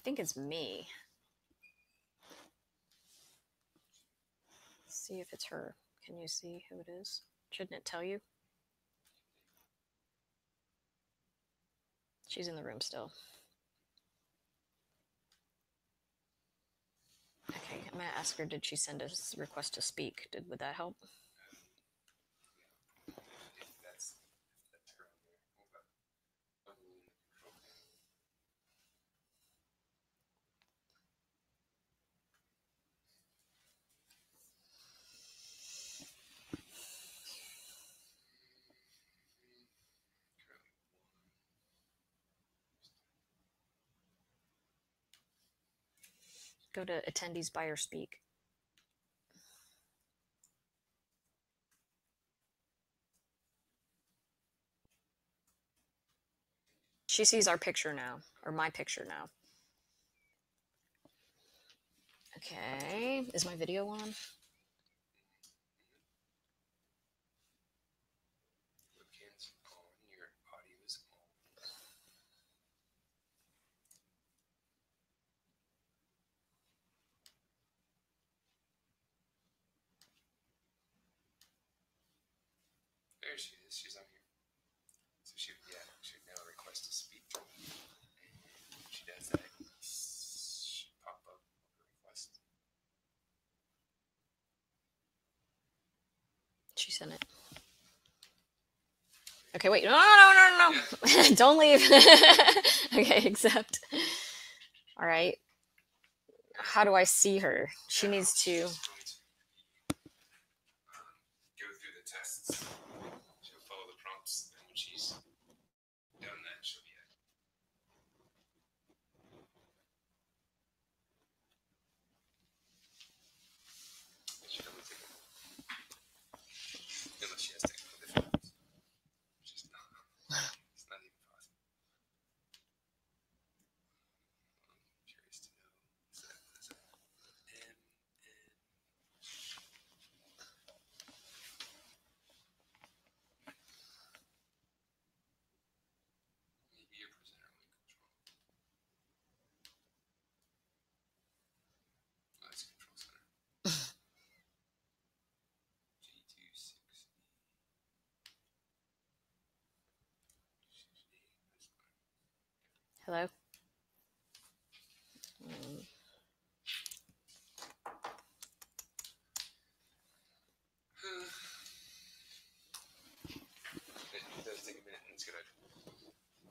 think it's me. Let's see if it's her. Can you see who it is? Shouldn't it tell you? She's in the room still. Okay, I'm gonna ask her, did she send a request to speak? Would that help? Go to attendees, buy or speak. She sees our picture now, or my picture now. Okay, is my video on? There she is. She's on here. So she would now request to speak. And she does that. She pop up request. She sent it. Okay, wait. No. Don't leave. Okay, accept. All right. How do I see her? She needs to go through the tests. She'll follow the prompts, and when she's done that, she'll be at. Unless she has technical difficulties. Which is not. It's not even possible. I'm curious to know. Is that M? Maybe your presenter link was wrong. Oh, that's Control Center. G26. Hello? It does take a minute, and it's gonna.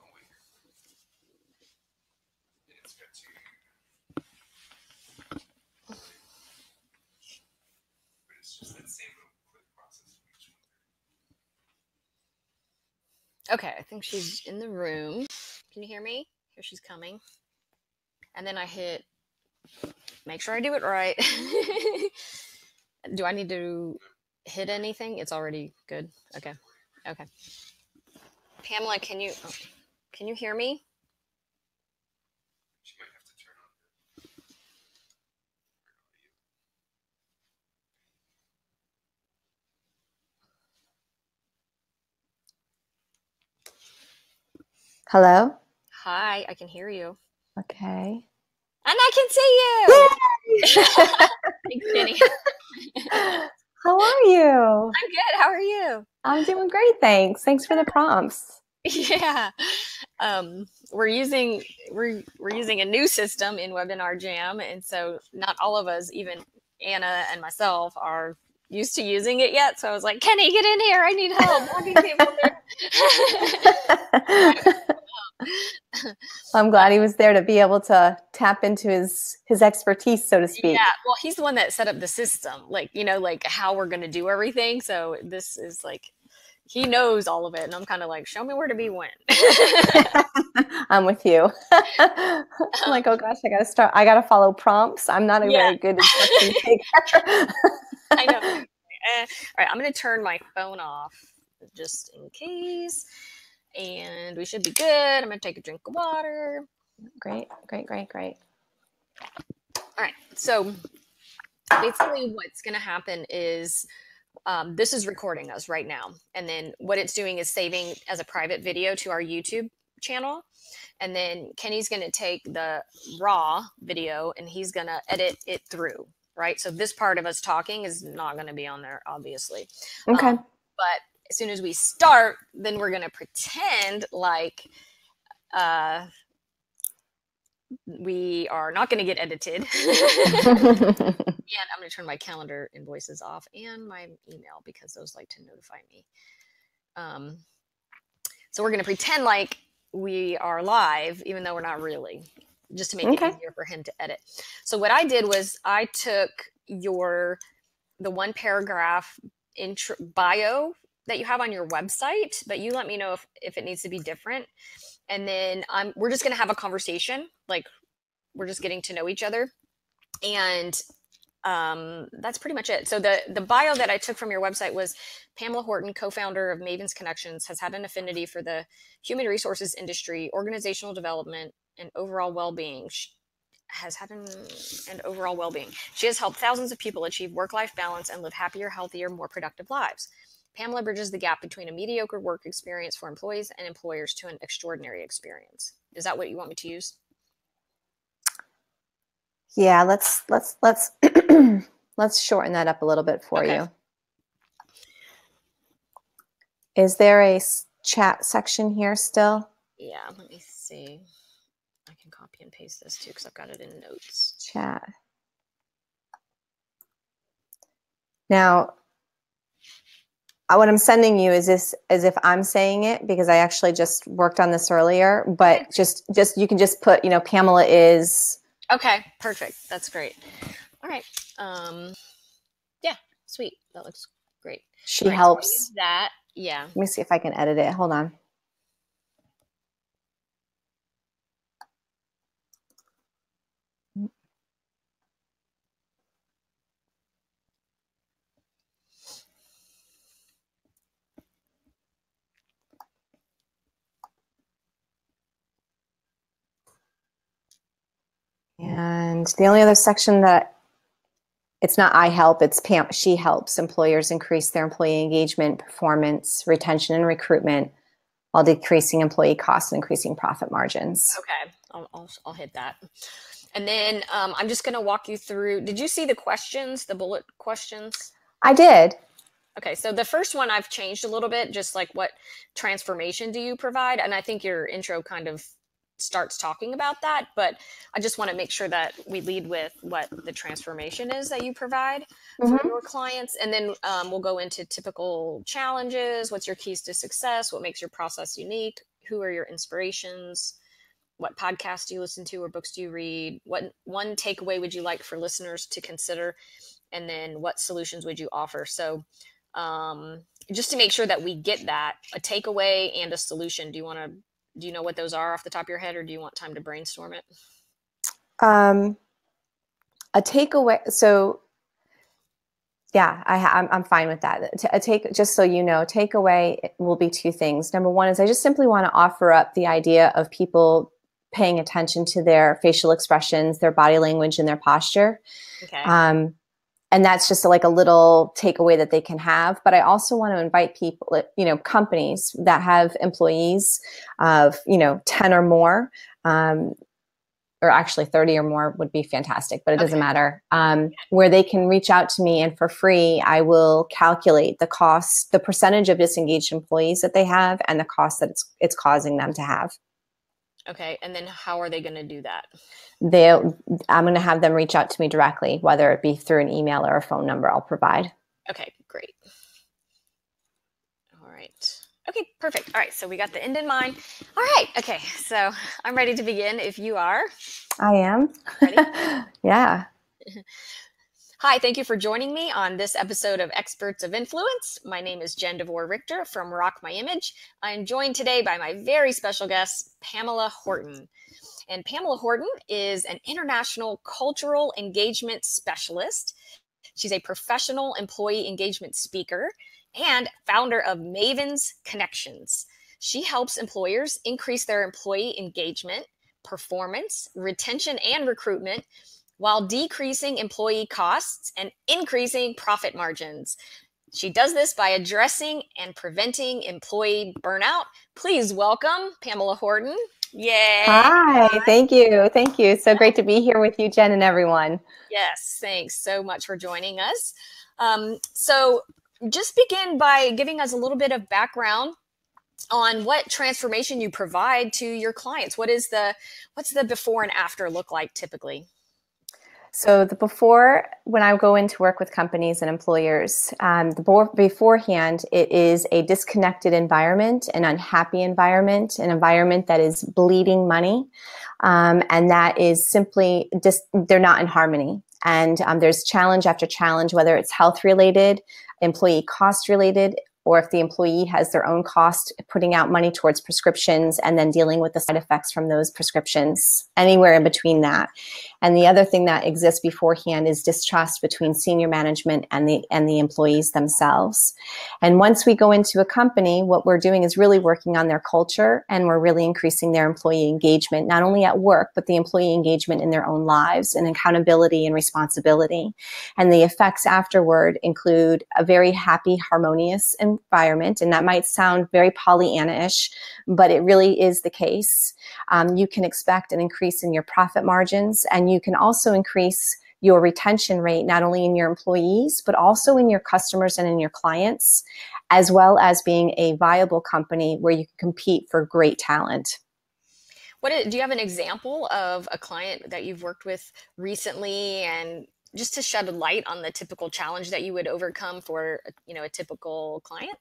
Oh wait. And it's got to. But it's just that same little click process for each one. Okay, I think she's in the room. Can you hear me? Here she's coming. And then I hit, make sure I do it right. Do I need to hit anything? It's already good. Okay. Okay. Pamela, can you hear me? She might have to turn on her audio. Hello? Hi, I can hear you. Okay. And I can see you! Thanks, Jenny. How are you? I'm good. How are you? I'm doing great, thanks. Thanks for the prompts. Yeah. We're using a new system in Webinar Jam, and so not all of us, even Anna and myself, are used to using it yet. So I was like, Kenny, get in here. I need help. I need people there. I'm glad he was there to be able to tap into his expertise, so to speak. Yeah, well, he's the one that set up the system, like how we're going to do everything. So this is like, he knows all of it, and I'm kind of like, show me where to be when. I'm with you. I'm like, oh gosh, I gotta follow prompts. I'm not a very good instruction taker. I know. All right, I'm going to turn my phone off just in case. And we should be good. I'm going to take a drink of water. Great. All right. So basically what's going to happen is this is recording us right now. And then what it's doing is saving as a private video to our YouTube channel. And then Kenny's going to take the raw video and he's going to edit it through, right? So this part of us talking is not going to be on there, obviously. Okay. But as soon as we start, then we're going to pretend like we are not going to get edited. And I'm going to turn my calendar invoices off and my email because those like to notify me. So we're going to pretend like we are live, even though we're not really, just to make it easier for him to edit. So what I did was I took the one paragraph intro bio that you have on your website, but you let me know if it needs to be different. And then we're just going to have a conversation. Like we're just getting to know each other. And that's pretty much it. So the bio that I took from your website was Pamela Horton, co-founder of Maven's Connections, has had an affinity for the human resources industry, organizational development, and overall well-being. She has helped thousands of people achieve work-life balance and live happier, healthier, more productive lives. Pamela bridges the gap between a mediocre work experience for employees and employers to an extraordinary experience. Is that what you want me to use? Yeah, let's let's shorten that up a little bit for you. Is there a chat section here still? Yeah, let me see. I can copy and paste this too because I've got it in notes. Chat. Now, what I'm sending you is this as if I'm saying it because I actually just worked on this earlier, but just you can just put, Pamela is. Okay, perfect. That's great. All right. Yeah, sweet. That looks great. She helps. So that, yeah. Let me see if I can edit it. Hold on. And the only other section that it's not I help, it's Pam. She helps employers increase their employee engagement, performance, retention, and recruitment while decreasing employee costs and increasing profit margins. Okay, I'll hit that. And then I'm just going to walk you through. Did you see the questions, the bullet questions? I did. Okay, so the first one I've changed a little bit, just like what transformation do you provide? And I think your intro kind of starts talking about that, but I just want to make sure that we lead with what the transformation is that you provide for your clients. And then we'll go into typical challenges. What's your keys to success? What makes your process unique? Who are your inspirations? What podcasts do you listen to or books do you read? What one takeaway would you like for listeners to consider? And then what solutions would you offer? So just to make sure that we get that, a takeaway and a solution, do you know what those are off the top of your head, or do you want time to brainstorm it? A takeaway. So yeah, I'm fine with that. Just so you know, takeaway will be two things. Number one is I just simply want to offer up the idea of people paying attention to their facial expressions, their body language, and their posture. Okay. And that's just like a little takeaway that they can have. But I also want to invite people, companies that have employees of, 10 or more, or actually 30 or more would be fantastic, but it doesn't matter, where they can reach out to me, and for free, I will calculate the cost, the percentage of disengaged employees that they have and the cost that it's causing them to have. Okay. And then how are they going to do that? I'm going to have them reach out to me directly, whether it be through an email or a phone number I'll provide. Okay, great. All right. Okay, perfect. All right. So we got the end in mind. All right. Okay. So I'm ready to begin if you are. I am. Ready? Yeah. Hi, thank you for joining me on this episode of Experts of Influence. My name is DeVore Richter from Rock My Image. I am joined today by my very special guest, Pamela Horton. And Pamela Horton is an international cultural engagement specialist. She's a professional employee engagement speaker and founder of Maven's Connections. She helps employers increase their employee engagement, performance, retention, and recruitment while decreasing employee costs and increasing profit margins. She does this by addressing and preventing employee burnout. Please welcome Pamela Horton. Yay. Hi, thank you. Thank you. So great to be here with you, Jen, and everyone. Yes, thanks so much for joining us. So just begin by giving us a little bit of background on what transformation you provide to your clients. What's the before and after look like typically? So the before, when I go into work with companies and employers, beforehand, it is a disconnected environment, an unhappy environment, an environment that is bleeding money, and that is simply just, they're not in harmony. And there's challenge after challenge, whether it's health related, employee cost related, or if the employee has their own cost, putting out money towards prescriptions and then dealing with the side effects from those prescriptions, anywhere in between that. And the other thing that exists beforehand is distrust between senior management and the employees themselves. And once we go into a company, what we're doing is really working on their culture, and we're really increasing their employee engagement, not only at work, but the employee engagement in their own lives, and accountability and responsibility. And the effects afterward include a very happy, harmonious environment. And that might sound very Pollyanna-ish, but it really is the case. You can expect an increase in your profit margins, and you can also increase your retention rate, not only in your employees, but also in your customers and in your clients, as well as being a viable company where you can compete for great talent. Do you have an example of a client that you've worked with recently, and just to shed a light on the typical challenge that you would overcome for, a typical client?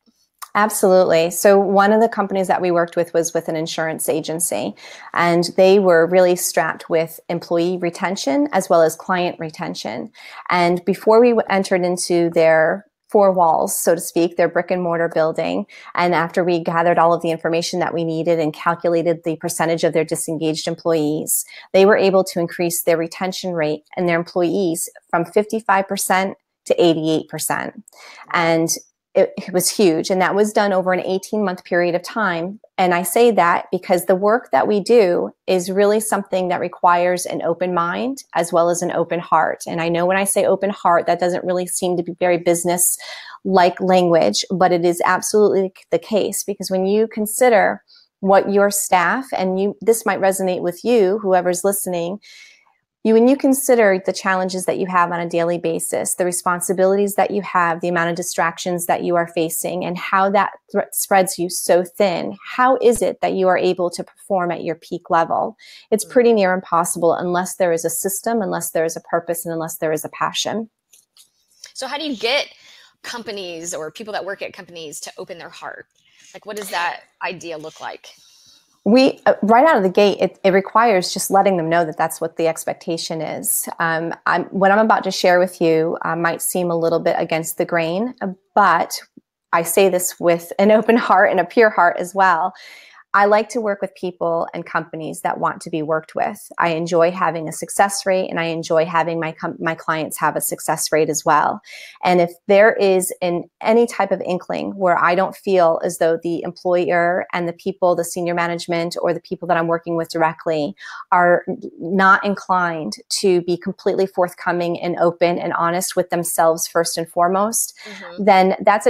Absolutely. So one of the companies that we worked with was with an insurance agency, and they were really strapped with employee retention as well as client retention. And before we entered into their four walls, so to speak, their brick and mortar building, and after we gathered all of the information that we needed and calculated the percentage of their disengaged employees, they were able to increase their retention rate and their employees from 55% to 88%. And it was huge, and that was done over an 18-month period of time. And I say that because the work that we do is really something that requires an open mind as well as an open heart. And I know when I say open heart, that doesn't really seem to be very business-like language, but it is absolutely the case, because when you consider what your staff, and this might resonate with you, whoever's listening, when you consider the challenges that you have on a daily basis, the responsibilities that you have, the amount of distractions that you are facing, and how that spreads you so thin, how is it that you are able to perform at your peak level? It's pretty near impossible unless there is a system, unless there is a purpose, and unless there is a passion. So how do you get companies or people that work at companies to open their heart? Like, what does that idea look like? Right out of the gate, it requires just letting them know that that's what the expectation is. What I'm about to share with you might seem a little bit against the grain, but I say this with an open heart and a pure heart as well. I like to work with people and companies that want to be worked with. I enjoy having a success rate, and I enjoy having my clients have a success rate as well. And if there is any type of inkling where I don't feel as though the employer and the people, the senior management, or the people that I'm working with directly are not inclined to be completely forthcoming and open and honest with themselves first and foremost, then that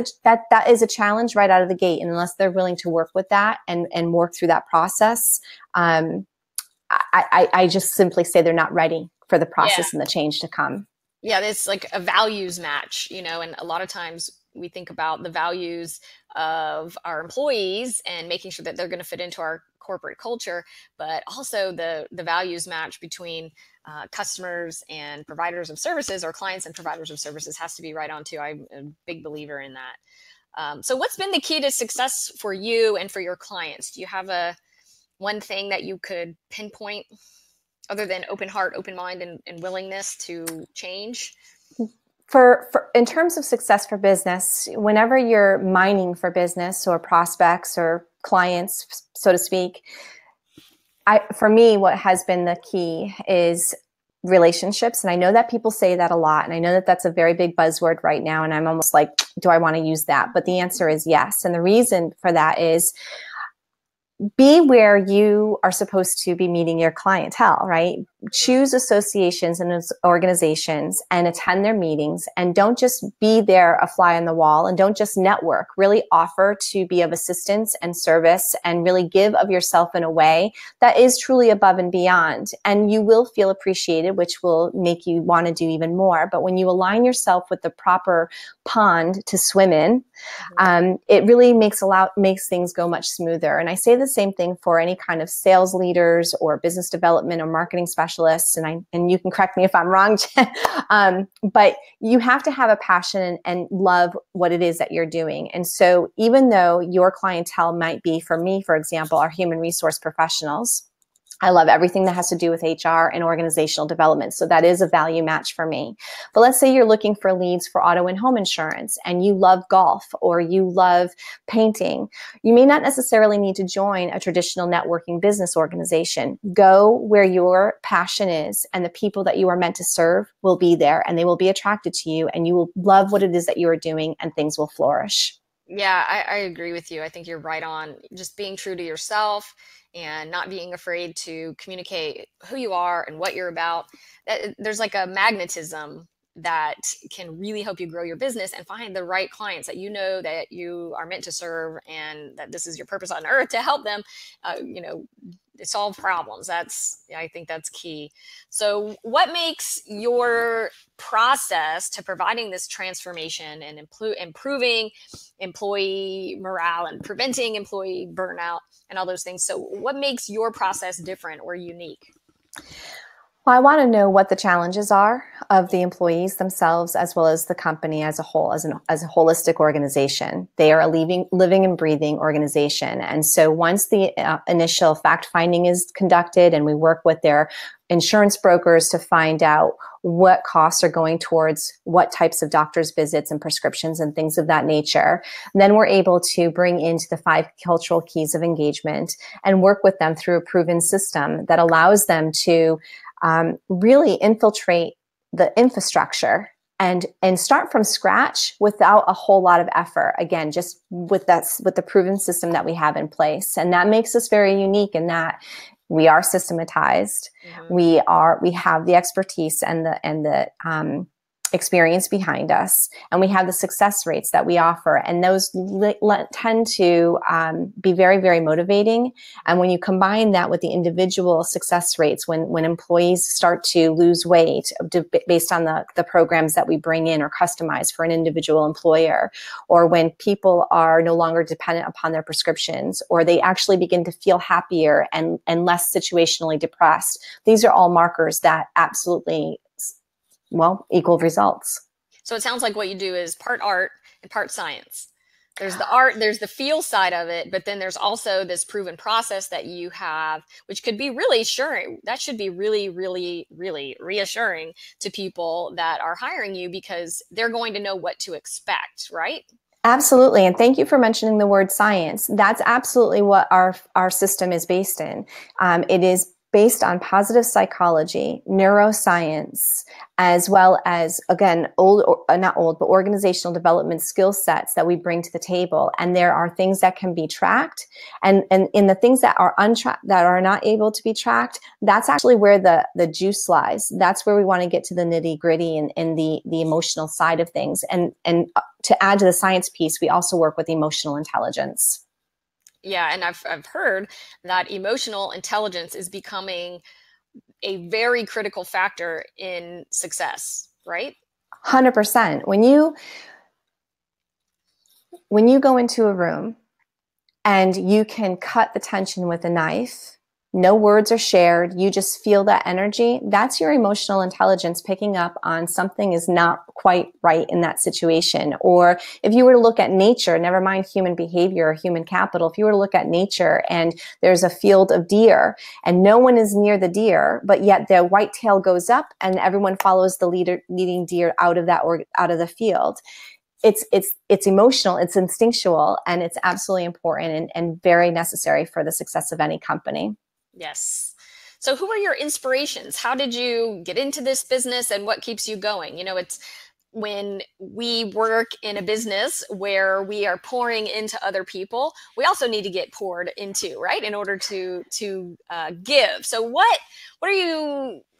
is a challenge right out of the gate. And unless they're willing to work with that and work through that process, I just simply say they're not ready for the process and the change to come. Yeah, it's like a values match, and a lot of times we think about the values of our employees and making sure that they're going to fit into our corporate culture, but also the values match between customers and providers of services, or clients and providers of services, has to be right on too. I'm a big believer in that. So what's been the key to success for you and for your clients? Do you have one thing that you could pinpoint, other than open heart, open mind, and willingness to change? In terms of success for business, whenever you're mining for business or prospects or clients, so to speak, for me, what has been the key is relationships. And I know that people say that a lot, and I know that that's a very big buzzword right now, and I'm almost like, do I want to use that? But the answer is yes. And the reason for that is, be where you are supposed to be meeting your clientele, right? choose associations and organizations and attend their meetings, and don't just be there a fly on the wall, and don't just network. Really offer to be of assistance and service, and really give of yourself in a way that is truly above and beyond. And you will feel appreciated, which will make you want to do even more. But when you align yourself with the proper pond to swim in, it really makes things go much smoother. And I say the same thing for any kind of sales leaders or business development or marketing specialists. And you can correct me if I'm wrong, Jen. But you have to have a passion and love what it is that you're doing. And so even though your clientele might be, for me, for example, our human resource professionals, I love everything that has to do with HR and organizational development. So that is a value match for me. But let's say you're looking for leads for auto and home insurance, and you love golf or you love painting. You may not necessarily need to join a traditional networking business organization. Go where your passion is, and the people that you are meant to serve will be there, and they will be attracted to you, and you will love what it is that you are doing, and things will flourish. Yeah, I agree with you. I think you're right on. Just being true to yourself and not being afraid to communicate who you are and what you're about. There's like a magnetism that can really help you grow your business and find the right clients that you know that you are meant to serve, and that this is your purpose on earth to help them, solve problems. I think that's key. So what makes your process to providing this transformation and improving employee morale and preventing employee burnout and all those things? So what makes your process different or unique? Well, I want to know what the challenges are of the employees themselves, as well as the company as a whole, as a holistic organization. They are a living and breathing organization. And so once the initial fact finding is conducted, and we work with their insurance brokers to find out what costs are going towards what types of doctor's visits and prescriptions and things of that nature, then we're able to bring into the 5 cultural keys of engagement and work with them through a proven system that allows them to really infiltrate the infrastructure and start from scratch without a whole lot of effort. Again, just with the proven system that we have in place. And that makes us very unique in that we are systematized. We have the expertise and the experience behind us, and we have the success rates that we offer, and those tend to be very, very motivating. And when you combine that with the individual success rates, when employees start to lose weight based on the programs that we bring in or customize for an individual employer, or when people are no longer dependent upon their prescriptions, or they actually begin to feel happier and less situationally depressed, these are all markers that absolutely equal results. So it sounds like what you do is part art and part science. There's the art, there's the feel side of it, but then there's also this proven process that you have, which could be really assuring. That should be really, really, really reassuring to people that are hiring you, because they're going to know what to expect, right? Absolutely. And thank you for mentioning the word science. That's absolutely what our system is based in. It is based on positive psychology, neuroscience, as well as, again, organizational development skill sets that we bring to the table. And there are things that can be tracked, and in the things that are untracked, that are not able to be tracked, that's actually where the juice lies. That's where we want to get to the nitty gritty and the emotional side of things. And to add to the science piece, we also work with emotional intelligence. Yeah, and I've heard that emotional intelligence is becoming a very critical factor in success, right? 100%. When you go into a room and you can cut the tension with a knife, no words are shared, you just feel that energy, that's your emotional intelligence picking up on something is not quite right in that situation. Or if you were to look at nature, never mind human behavior or human capital, if you were to look at nature and there's a field of deer and no one is near the deer, but yet the white tail goes up and everyone follows the leading deer out of the field. It's emotional, it's instinctual, and it's absolutely important and very necessary for the success of any company. Yes. So who are your inspirations? How did you get into this business, and what keeps you going? when we work in a business where we are pouring into other people, we also need to get poured into, right? In order to give. So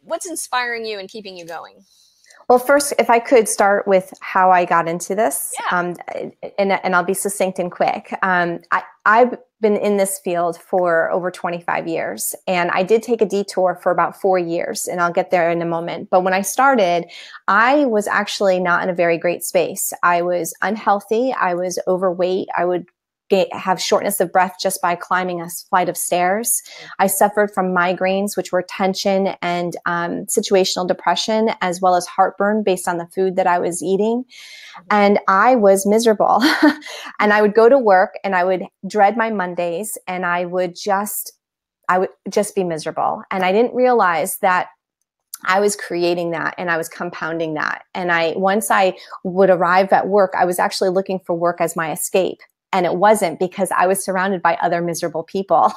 what's inspiring you and keeping you going? Well, first, if I could start with how I got into this, Yeah. and I'll be succinct and quick. I've been in this field for over 25 years, and I did take a detour for about 4 years, and I'll get there in a moment. But when I started, I was actually not in a very great space. I was unhealthy. I was overweight. I would have shortness of breath just by climbing a flight of stairs. I suffered from migraines, which were tension and situational depression, as well as heartburn based on the food that I was eating. And I was miserable. And I would go to work and I would dread my Mondays, and I would just be miserable. And I didn't realize that I was creating that and I was compounding that. And once I would arrive at work, I was actually looking for work as my escape. And it wasn't, because I was surrounded by other miserable people.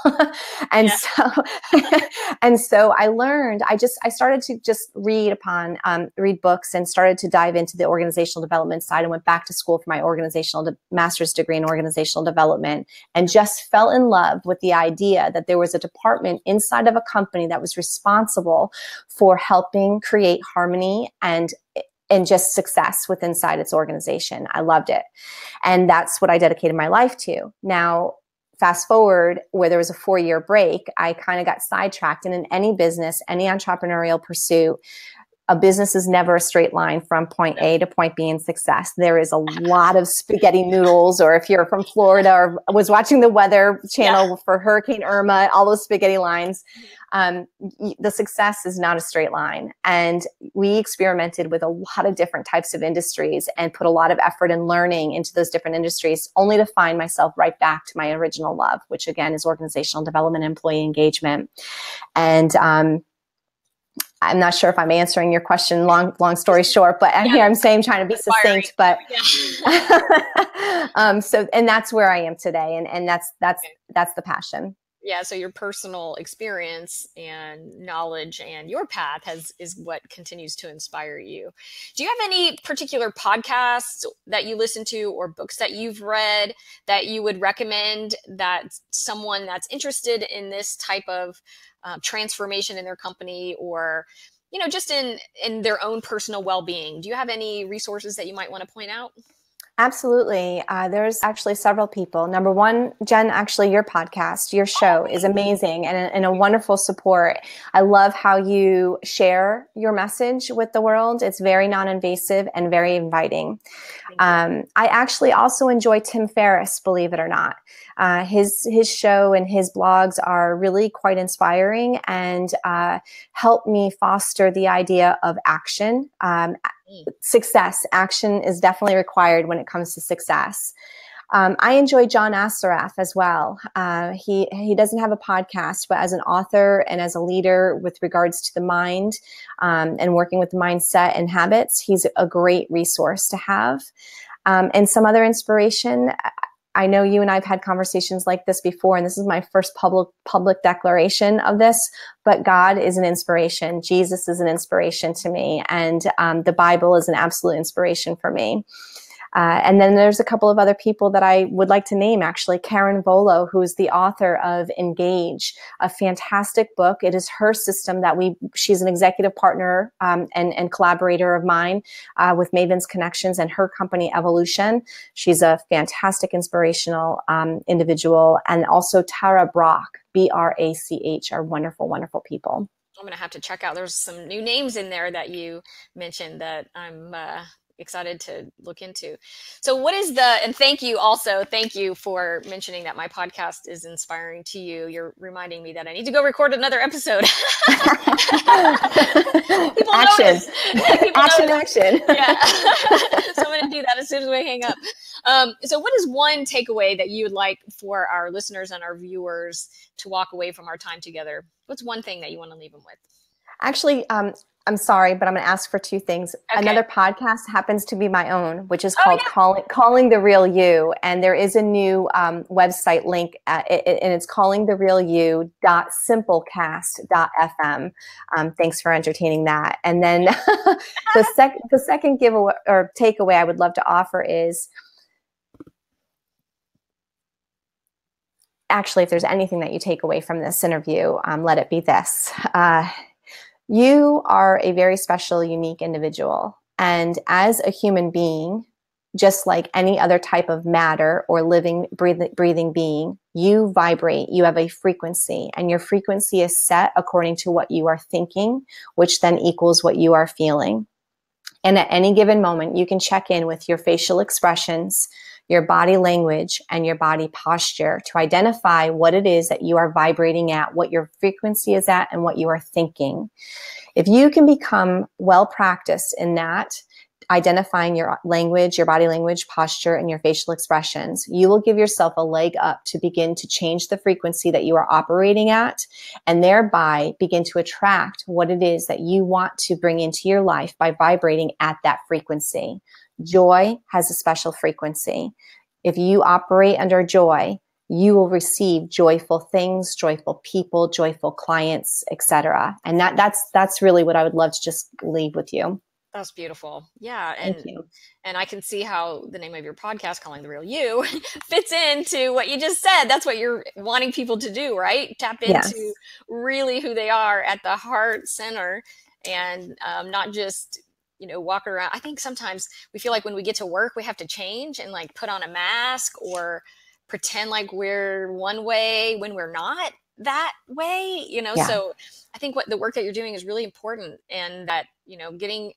And so I learned, I started to just read books and started to dive into the organizational development side, and went back to school for my master's degree in organizational development, and just fell in love with the idea that there was a department inside of a company that was responsible for helping create harmony and just success within inside its organization. I loved it. And that's what I dedicated my life to. Now, fast forward, where there was a 4-year break, I kind of got sidetracked. And in any business, any entrepreneurial pursuit, a business is never a straight line from point A to point B in success. There is a lot of spaghetti noodles, or if you're from Florida or was watching the Weather Channel for Hurricane Irma, all those spaghetti lines, the success is not a straight line. And we experimented with a lot of different types of industries and put a lot of effort and learning into those different industries, only to find myself right back to my original love, which again is organizational development, employee engagement. And I'm not sure if I'm answering your question, long story short, but here I'm saying, trying to be succinct, but and that's where I am today. And that's the passion. Yeah. So your personal experience and knowledge and your path is what continues to inspire you. Do you have any particular podcasts that you listen to or books that you've read that you would recommend that someone that's interested in this type of transformation in their company, or, just in their own personal well-being? Do you have any resources that you might want to point out? Absolutely. There's actually several people. Number one, Jen, actually your podcast, your show is amazing and a wonderful support. I love how you share your message with the world. It's very non-invasive and very inviting. I actually also enjoy Tim Ferriss, believe it or not. His show and his blogs are really quite inspiring and help me foster the idea of action. Success. Action is definitely required when it comes to success. I enjoy John Assaraf as well. He doesn't have a podcast, but as an author and as a leader with regards to the mind and working with mindset and habits, he's a great resource to have. And some other inspiration. I know you and I've had conversations like this before, and this is my first public declaration of this, but God is an inspiration. Jesus is an inspiration to me, and the Bible is an absolute inspiration for me. And then there's a couple of other people that I would like to name, actually. Karen Volo, who is the author of Engage, a fantastic book. It is her system that she's an executive partner and collaborator of mine with Maven's Connections and her company Evolution. She's a fantastic, inspirational individual. And also Tara Brach, Brach, are wonderful, wonderful people. I'm going to have to check out. There's some new names in there that you mentioned that I'm excited to look into. So and thank you for mentioning that my podcast is inspiring to you. You're reminding me that I need to go record another episode. People action. Action. Yeah. So I'm going to do that as soon as we hang up. So what is one takeaway that you would like for our listeners and our viewers to walk away from our time together? What's one thing that you want to leave them with? Actually, I'm sorry, but I'm going to ask for two things. Okay. Another podcast happens to be my own, which is Oh, called yeah. Calling the Real You. And there is a new website link, and it's callingtherealyou.simplecast.fm. Thanks for entertaining that. And then the second giveaway or takeaway I would love to offer is, actually, if there's anything that you take away from this interview, let it be this. You are a very special, unique individual. And as a human being, just like any other type of matter or living, breathing being, you vibrate, you have a frequency, and your frequency is set according to what you are thinking, which then equals what you are feeling. And at any given moment, you can check in with your facial expressions, your body language, and your body posture to identify what it is that you are vibrating at, what your frequency is at, and what you are thinking. If you can become well practiced in that, identifying your language, your body language, posture, and your facial expressions, you will give yourself a leg up to begin to change the frequency that you are operating at, and thereby begin to attract what it is that you want to bring into your life by vibrating at that frequency. Joy has a special frequency. If you operate under joy, you will receive joyful things, joyful people, joyful clients, etc. And that's really what I would love to just leave with you. That's beautiful. Yeah. Thank you. And I can see how the name of your podcast, Calling the Real You, fits into what you just said. That's what you're wanting people to do, right? Tap into Yes. really who they are at the heart center, and not just, walk around. I think sometimes we feel like when we get to work, we have to change and like put on a mask or pretend like we're one way when we're not that way, Yeah. So I think what the work that you're doing is really important, and that, getting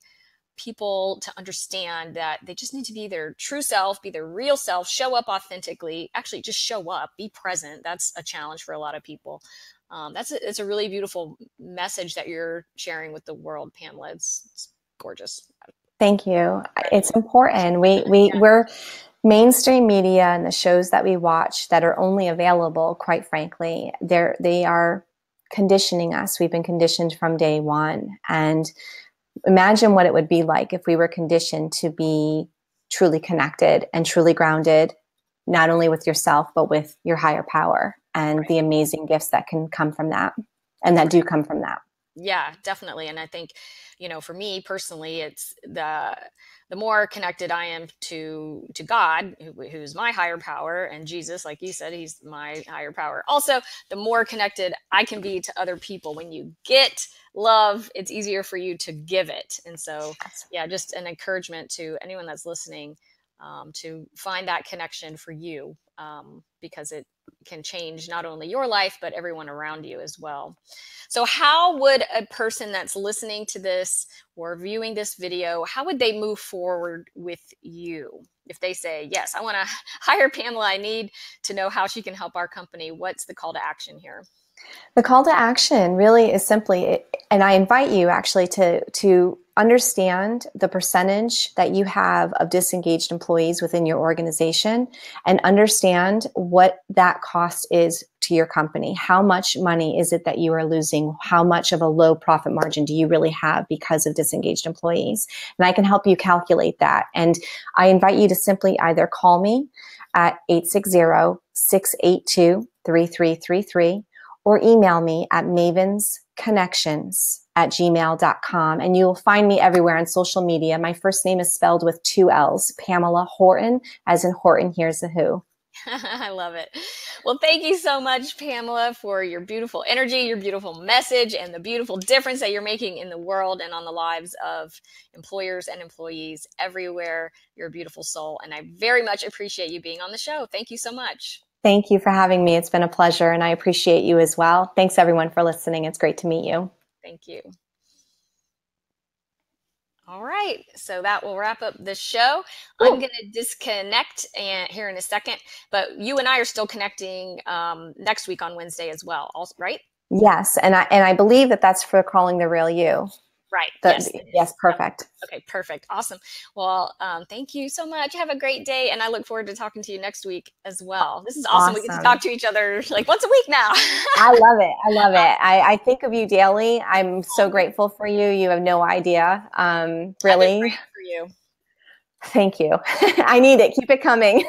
people to understand that they just need to be their true self, be their real self, show up authentically, actually just show up, be present. That's a challenge for a lot of people. It's a really beautiful message that you're sharing with the world, Pamela. It's gorgeous. Thank you. It's important. We're mainstream media, and the shows that we watch that are only available, quite frankly, they are conditioning us. We've been conditioned from day one. And imagine what it would be like if we were conditioned to be truly connected and truly grounded, not only with yourself, but with your higher power and the amazing gifts that can come from that, and that do come from that. Yeah, definitely. And I think, for me personally, it's the more connected I am to God, who's my higher power, and Jesus, like you said, he's my higher power. Also, the more connected I can be to other people. When you get love, it's easier for you to give it. And so, yeah, just an encouragement to anyone that's listening, to find that connection for you, because it can change not only your life, but everyone around you as well. So how would a person that's listening to this or viewing this video, how would they move forward with you? If they say, yes, I want to hire Pamela, I need to know how she can help our company. What's the call to action here? The call to action really is simply, and I invite you actually to understand the percentage that you have of disengaged employees within your organization, and understand what that cost is to your company. How much money is it that you are losing? How much of a low profit margin do you really have because of disengaged employees? And I can help you calculate that. And I invite you to simply either call me at 860-682-3333, or email me at mavensconnections@gmail.com. And you will find me everywhere on social media. My first name is spelled with 2 L's, Pamela Horton, as in Horton Hears the Who. I love it. Well, thank you so much, Pamela, for your beautiful energy, your beautiful message, and the beautiful difference that you're making in the world and on the lives of employers and employees everywhere. You're a beautiful soul, and I very much appreciate you being on the show. Thank you so much. Thank you for having me. It's been a pleasure, and I appreciate you as well. Thanks, everyone, for listening. It's great to meet you. Thank you. All right, so that will wrap up the show. Ooh. I'm going to disconnect here in a second, but you and I are still connecting next week on Wednesday as well, right? Yes, and I believe that that's for Calling the Real You. Right. Yes, perfect. Okay, perfect. Awesome. Well, thank you so much. Have a great day. And I look forward to talking to you next week as well. This is awesome. We get to talk to each other like once a week now. I love it. I love it. I think of you daily. I'm so grateful for you. You have no idea. Really. I've been praying for you. Thank you. I need it. Keep it coming.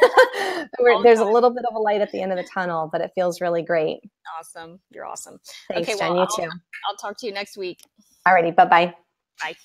There's a little bit of a light at the end of the tunnel, but it feels really great. Awesome. You're awesome. Thanks, okay, Jen. well, You too. I'll talk to you next week. Alrighty. Bye-bye. Bye.